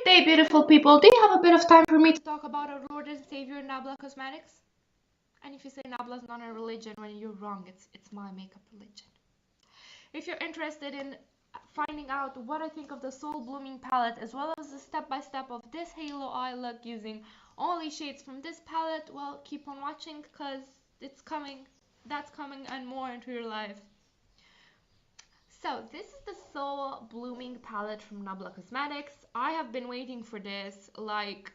day, beautiful people. Do you have a bit of time for me to talk about our Lord and Savior Nabla Cosmetics? And if you say Nabla is not a religion, well, you're wrong. It's my makeup religion. If you're interested in finding out what I think of the Soul Blooming palette, as well as the step-by-step of this halo eye look using only shades from this palette, well, keep on watching because it's coming. That's coming and more into your life. So this is the Soul Blooming palette from Nabla Cosmetics. I have been waiting for this, like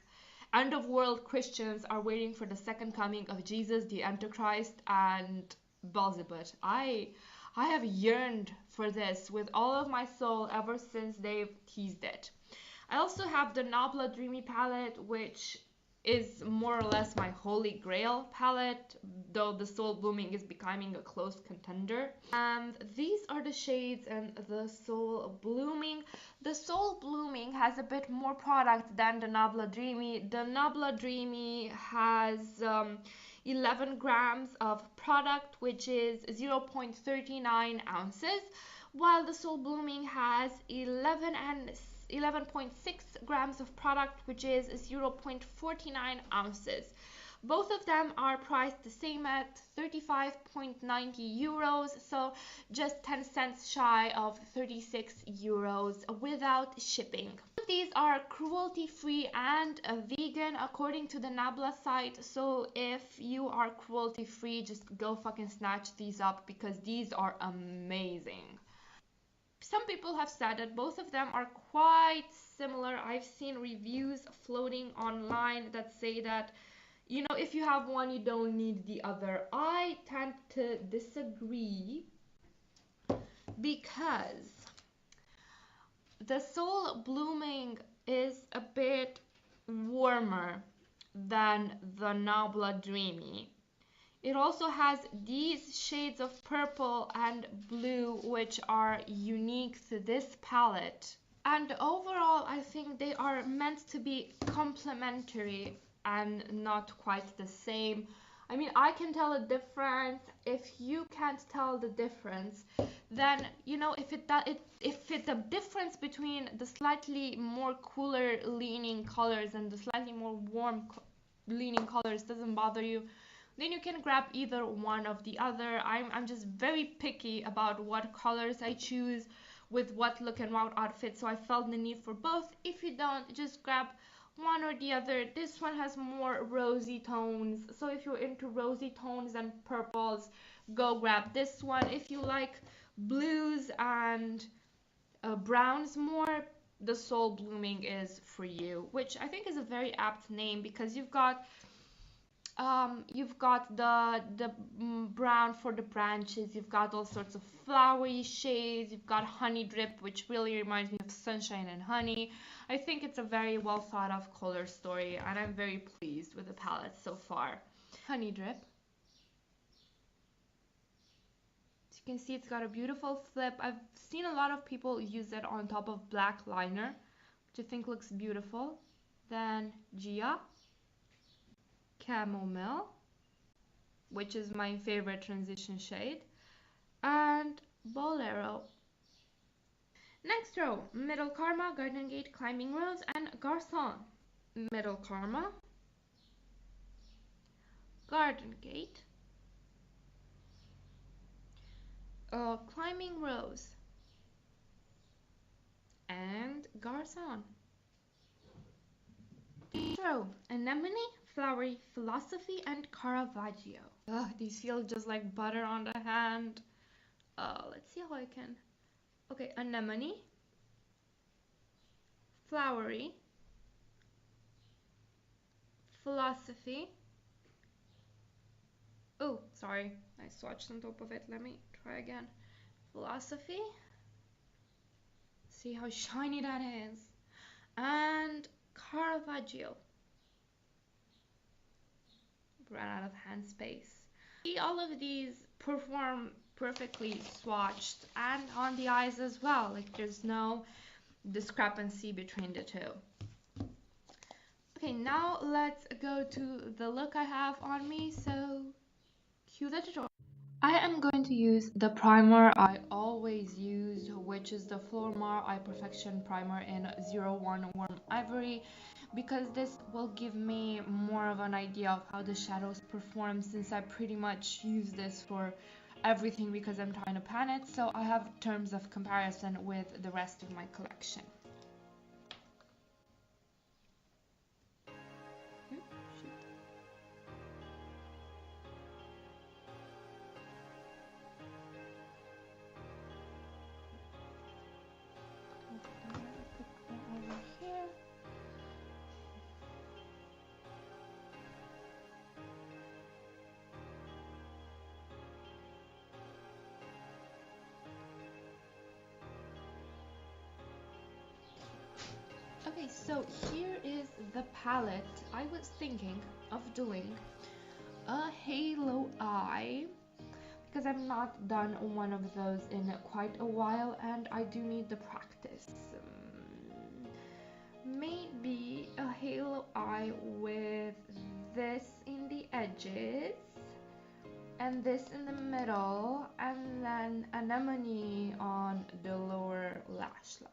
end of world Christians are waiting for the second coming of Jesus, the Antichrist, and Beelzebub. I have yearned for this with all of my soul ever since they've teased it. I also have the Nabla Dreamy palette, which is more or less my holy grail palette, though the Soul Blooming is becoming a close contender. And these are the shades in the Soul Blooming. The Soul Blooming has a bit more product than the Nabla Dreamy. The Nabla Dreamy has 11 grams of product, which is 0.39 ounces, while the Soul Blooming has 11.6 grams of product, which is 0.49 ounces. Both of them are priced the same at 35.90 euros, so just 10 cents shy of 36 euros without shipping. These are cruelty-free and vegan according to the Nabla site, so if you are cruelty-free, just go fucking snatch these up because these are amazing. Some people have said that both of them are quite similar. I've seen reviews floating online that say that, you know, if you have one, you don't need the other. I tend to disagree because the Soul Blooming is a bit warmer than the Nabla Dreamy. It also has these shades of purple and blue, which are unique to this palette. And overall, I think they are meant to be complementary and not quite the same. I mean, I can tell a difference. If you can't tell the difference, then, you know, if the difference between the slightly more cooler leaning colors and the slightly more warm leaning colors doesn't bother you, then you can grab either one of the other. I'm just very picky about what colors I choose with what look and what outfit, so I felt the need for both. If you don't, just grab one or the other. This one has more rosy tones, so if you're into rosy tones and purples, go grab this one. If you like blues and browns more, the Soul Blooming is for you, which I think is a very apt name because you've got the brown for the branches, you've got all sorts of flowery shades, you've got honey drip, which really reminds me of sunshine and honey. I think it's a very well thought of color story, and I'm very pleased with the palette so far. Honey drip. As you can see, it's got a beautiful flip. I've seen a lot of people use it on top of black liner, which I think looks beautiful. Then Gia. Chamomile, which is my favorite transition shade, and Bolero. Next row, Middle Karma, Garden Gate, Climbing Rose, and Garçon. Middle Karma, Garden Gate, Climbing Rose, and Garçon. Next row, Anemone, Flowery Philosophy, and Caravaggio. Ugh, these feel just like butter on the hand. Let's see how I can. Okay, Anemone, Flowery Philosophy. Oh, sorry, I swatched on top of it. Let me try again. Philosophy. See how shiny that is. And Caravaggio. Ran out of hand space. See, all of these perform perfectly swatched and on the eyes as well. Like there's no discrepancy between the two. Okay, now let's go to the look I have on me. So cue the tutorial. I am going to use the primer I always use, which is the Flormar Eye Perfection Primer in 01 Warm Ivory, because this will give me more of an idea of how the shadows perform, since I pretty much use this for everything because I'm trying to pan it, so I have terms of comparison with the rest of my collection. Okay, so here is the palette. I was thinking of doing a halo eye because I've not done one of those in quite a while and I do need the practice. Maybe a halo eye with this in the edges and this in the middle, and then anemone on the lower lash line.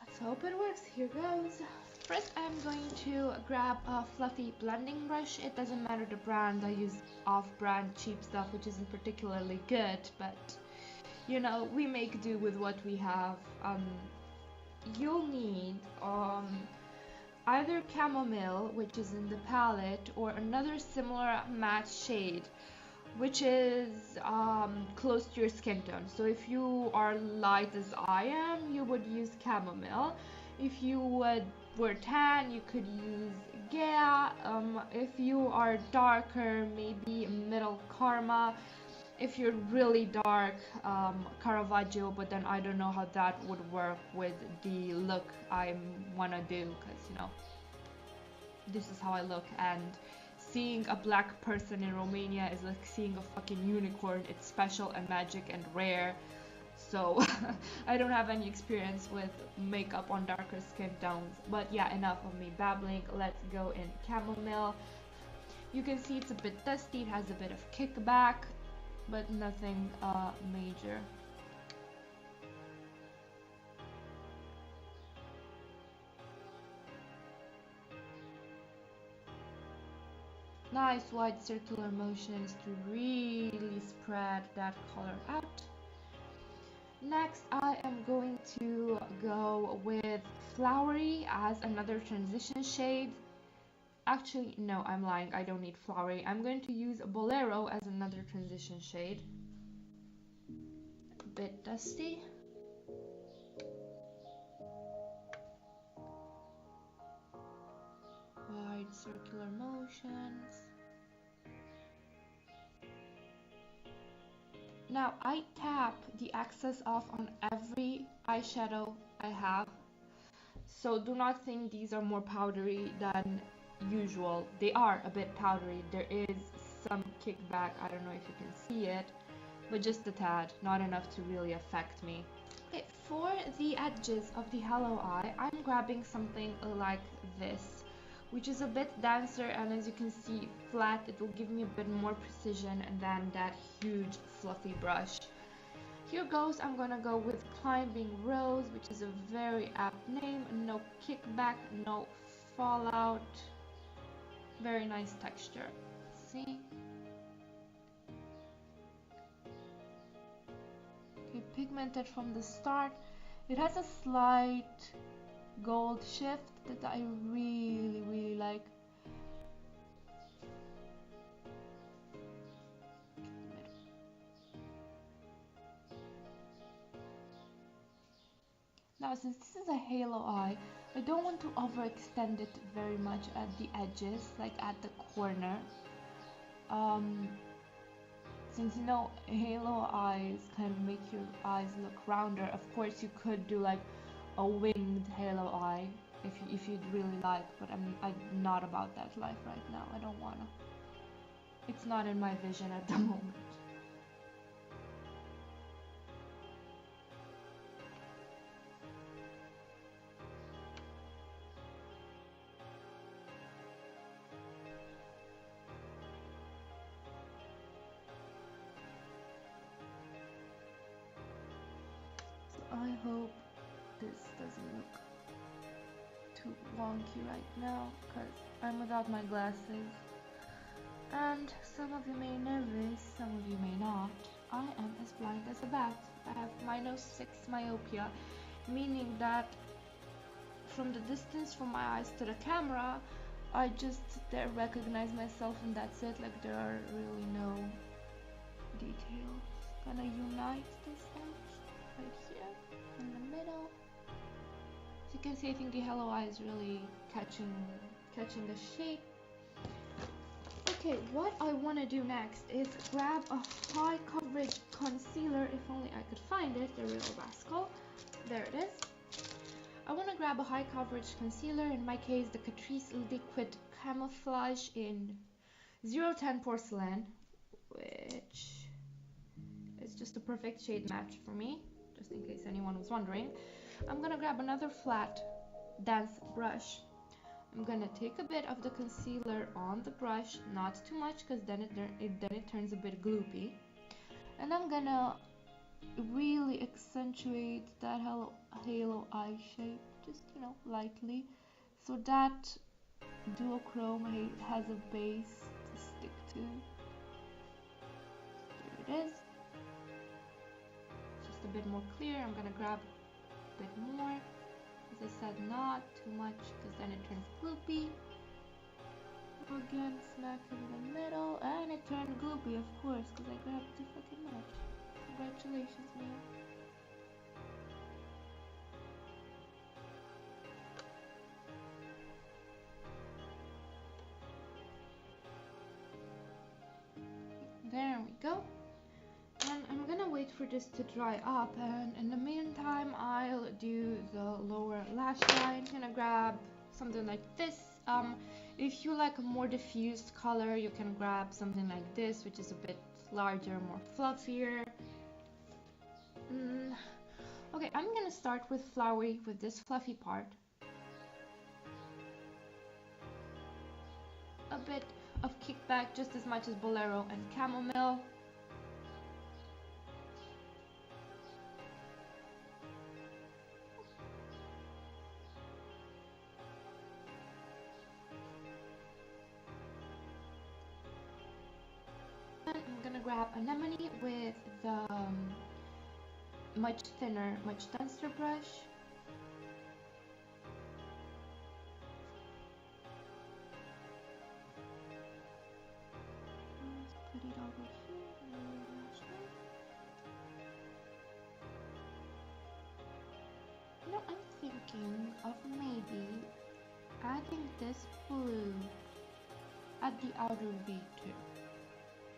Let's hope it works. Here goes. First, I'm going to grab a fluffy blending brush. It doesn't matter the brand. I use off-brand cheap stuff, which isn't particularly good, but you know, we make do with what we have. You'll need either chamomile, which is in the palette, or another similar matte shade, which is close to your skin tone. So if you are light as I am, you would use chamomile. If you were tan, you could use Gea. If you are darker, maybe middle Karma. If you're really dark, Caravaggio, but then I don't know how that would work with the look I wanna do, because you know, this is how I look, and seeing a black person in Romania is like seeing a fucking unicorn. It's special and magic and rare. So I don't have any experience with makeup on darker skin tones. But yeah, enough of me babbling. Let's go in chamomile. You can see it's a bit dusty. It has a bit of kickback, but nothing major. Nice wide circular motions to really spread that color out. Next, I am going to go with Flowery as another transition shade. Actually, no, I'm lying. I don't need Flowery. I'm going to use Bolero as another transition shade. A bit dusty. Wide circular motions. Now I tap the excess off on every eyeshadow I have, so do not think these are more powdery than usual. They are a bit powdery. There is some kickback. I don't know if you can see it, but just a tad, not enough to really affect me. Okay, for the edges of the hollow eye, I'm grabbing something like this, which is a bit denser, and as you can see, flat. It will give me a bit more precision than that huge fluffy brush. Here goes. I'm gonna go with Climbing Rose, which is a very apt name. No kickback, no fallout. Very nice texture. See? Okay, pigmented from the start. It has a slight gold shift that I really like. Now, since this is a halo eye, I don't want to overextend it very much at the edges, like at the corner. Since you know, halo eyes kind of make your eyes look rounder. Of course, you could do like a winged halo eye if you'd really like, but I'm not about that life right now. I don't wanna. It's not in my vision at the moment. I hope this doesn't look too wonky right now because I'm without my glasses. And some of you may know this, some of you may not. I am as blind as a bat. I have minus 6 myopia, meaning that from the distance from my eyes to the camera, I just there recognize myself and that's it. Like there are really no details. Gonna unite this edge right here in the middle. As you can see, I think the hello eye is really catching the shape. Okay, what I want to do next is grab a high coverage concealer, if only I could find it, the real rascal. There it is. I want to grab a high coverage concealer, in my case the Catrice Liquid Camouflage in 010 Porcelain, which is just a perfect shade match for me, just in case anyone was wondering. I'm gonna grab another flat dense brush. I'm gonna take a bit of the concealer on the brush, not too much because then it turns a bit gloopy. And I'm gonna really accentuate that halo eye shape, just lightly, so that duochrome has a base to stick to. There it is. Just a bit more clear. I'm gonna grab a bit more. As I said, not too much because then it turns gloopy. Again, smack it in the middle, and it turned gloopy, of course, because I grabbed too fucking much. Congratulations, man. There we go. And I'm gonna wait for this to dry up, and in the meantime I'll do the lower lash line. I'm gonna grab something like this. If you like a more diffused color, you can grab something like this, which is a bit larger, more fluffier. Okay, I'm gonna start with flowery, with this fluffy part. A bit of kickback, just as much as Bolero and Chamomile. I'm gonna grab Anemone with the much thinner, much denser brush. Let's put it over here. I'm thinking of maybe adding this blue at the outer V too.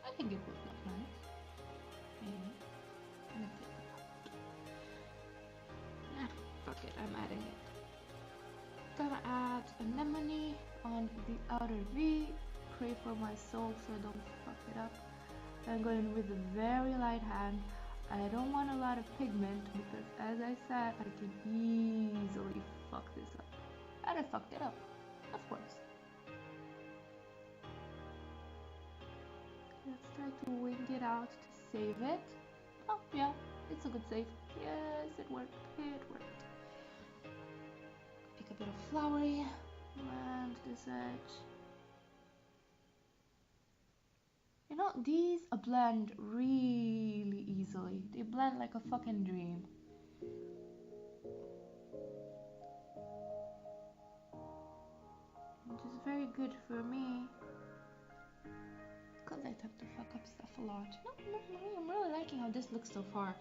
I think it would look nice. Maybe. I'm gonna take it out. Fuck it, I'm adding it. Gonna add Anemone on the outer V. Pray for my soul so I don't fuck it up. I'm going with a very light hand. I don't want a lot of pigment because, as I said, I can easily fuck this up. And I fucked it up, of course. Let's try to wing it out to save it. Oh yeah, it's a good save. Yes, it worked. It worked. Pick a bit of flowery and this edge. These blend really easily. They blend like a fucking dream. Which is very good for me, because I tend to fuck up stuff a lot. I'm really liking how this looks so far.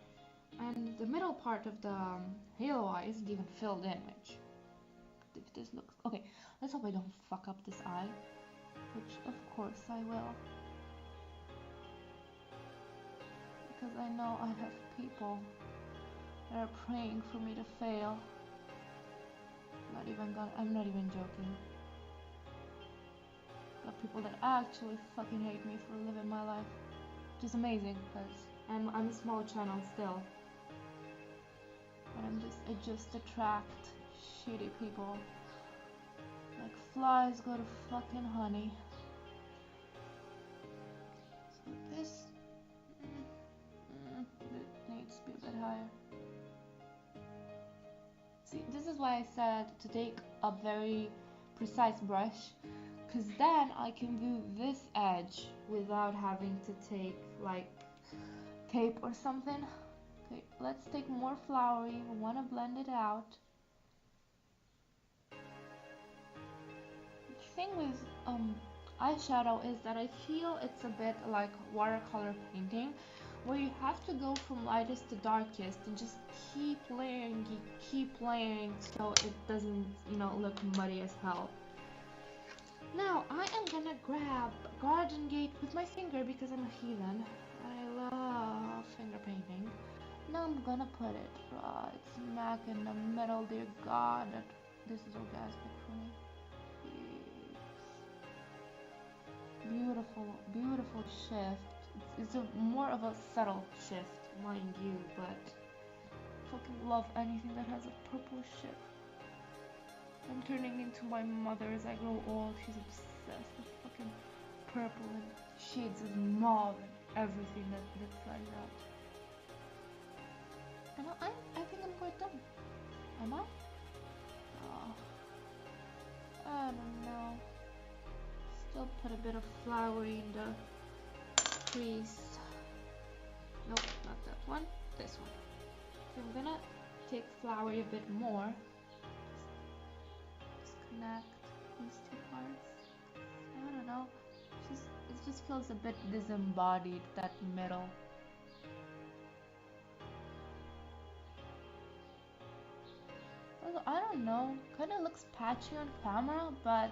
And the middle part of the halo eye isn't even filled in, which, if this looks... Okay, let's hope I don't fuck up this eye, which of course I will. Because I know I have people that are praying for me to fail. I'm not even joking. There are people that actually fucking hate me for living my life, which is amazing because I'm a small channel still. But I just attract shitty people. Like flies go to fucking honey. So this it needs to be a bit higher. is why I said to take a very precise brush, because then I can do this edge without having to take like tape or something. Okay, let's take more flowery. We want to blend it out. The thing with eyeshadow is that I feel it's a bit like watercolor painting, where you have to go from lightest to darkest and just keep layering so it doesn't, look muddy as hell. Now I am gonna grab Garden Gate with my finger because I'm a heathen. I love finger painting. Now I'm gonna put it right smack in the middle. Dear God, this is orgasmic for me. Beautiful, beautiful shift. It's more of a subtle shift, mind you, but I fucking love anything that has a purple shift. I'm turning into my mother as I grow old. She's obsessed with fucking purple and shades of mauve and everything that flies out. And I think I'm quite done. Am I? Oh, I don't know. Still put a bit of flowery in the crease. Nope, not that one. This one. So I'm gonna take flowery a bit more. Just connect these two parts. I don't know. It just feels a bit disembodied, that middle. I don't know. Kind of looks patchy on camera, but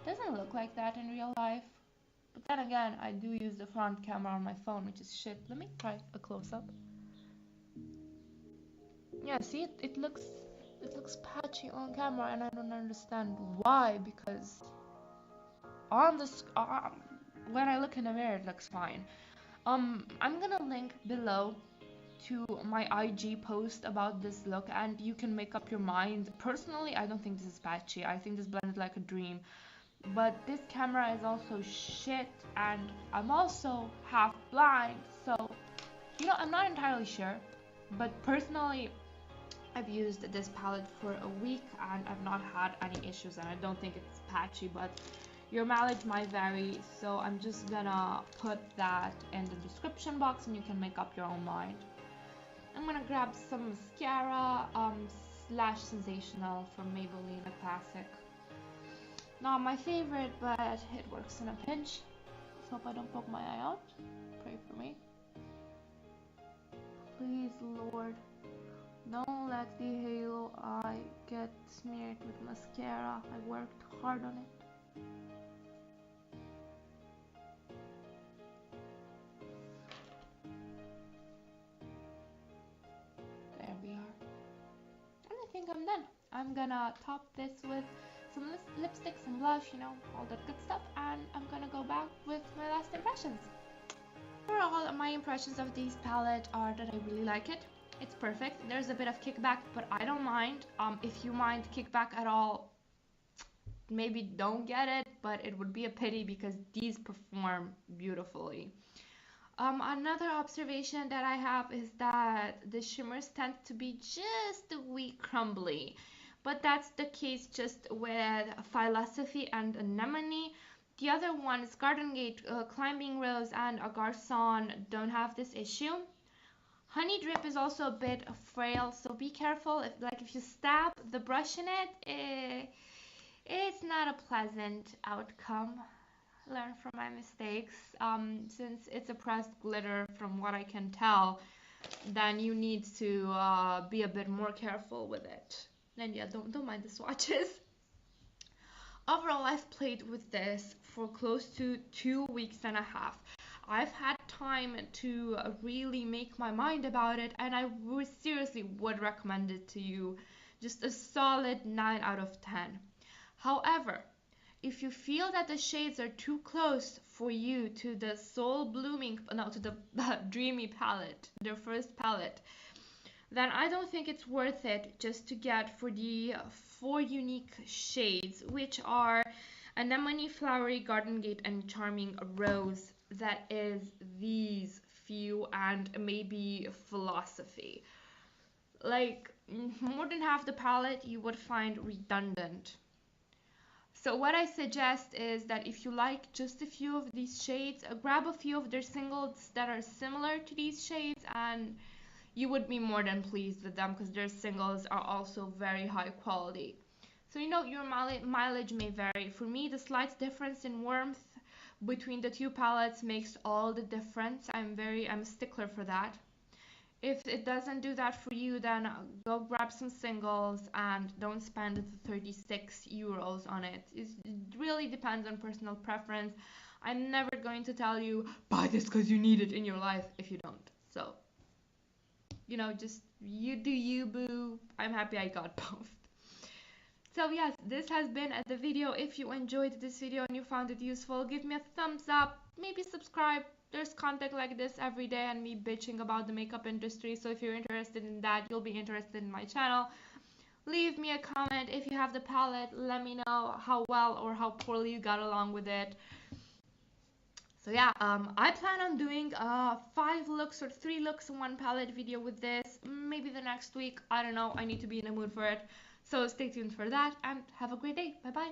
doesn't look like that in real life. But then again, I do use the front camera on my phone, which is shit. Let me try a close-up. Yeah, see, it looks patchy on camera, and I don't understand why. Because on the when I look in the mirror, it looks fine. I'm gonna link below to my IG post about this look, and you can make up your mind. Personally, I don't think this is patchy. I think this blended like a dream. But this camera is also shit, and I'm also half blind, so I'm not entirely sure. But personally, I've used this palette for a week and I've not had any issues, and I don't think it's patchy, but your mileage might vary, so I'm just gonna put that in the description box and you can make up your own mind. I'm gonna grab some mascara, Lash Sensational from Maybelline, a classic. Not my favorite, but it works in a pinch. Let's hope I don't poke my eye out. Pray for me. Please, Lord, don't let the halo eye get smeared with mascara. I worked hard on it. There we are. And I think I'm done. I'm gonna top this with some lipstick, some blush, all that good stuff, and I'm gonna go back with my last impressions. Overall, my impressions of this palette are that I really like it. It's perfect. There's a bit of kickback, but I don't mind. If you mind kickback at all, maybe don't get it, but it would be a pity because these perform beautifully. Another observation that I have is that the shimmers tend to be just a wee crumbly. But that's the case just with Philosophy and Anemone. The other ones, Garden Gate, Climbing Rose, and a Garçon, don't have this issue. Honey Drip is also a bit frail, so be careful. If you stab the brush in it, it's not a pleasant outcome. Learn from my mistakes. Since it's a pressed glitter, from what I can tell, then you need to be a bit more careful with it. And yeah, don't mind the swatches. Overall, I've played with this for close to 2 weeks and a half. I've had time to really make my mind about it, and I seriously would recommend it to you. Just a solid 9 out of 10. However, if you feel that the shades are too close for you to the to the Dreamy palette, their first palette, then I don't think it's worth it just to get for the 4 unique shades, which are Anemone, Flowery, Garden Gate, and Charming Rose. That is these few, and maybe Philosophy. like more than half the palette you would find redundant. So what I suggest is that if you like just a few of these shades, grab a few of their singles that are similar to these shades, and you would be more than pleased with them because their singles are also very high quality. So your mileage may vary. For me, the slight difference in warmth between the two palettes makes all the difference. I'm a stickler for that. If it doesn't do that for you, then go grab some singles and don't spend the 36 euros on it. It really depends on personal preference. I'm never going to tell you buy this because you need it in your life if you don't. So, just you do you, boo. I'm happy I got both. So yes, this has been the video. If you enjoyed this video and you found it useful, give me a thumbs up, maybe subscribe. There's content like this every day and me bitching about the makeup industry. So if you're interested in that, you'll be interested in my channel. Leave me a comment if you have the palette. Let me know how well or how poorly you got along with it. So yeah, I plan on doing 5 looks or 3 looks in one palette video with this. Maybe the next week. I don't know. I need to be in the mood for it. So stay tuned for that and have a great day. Bye bye.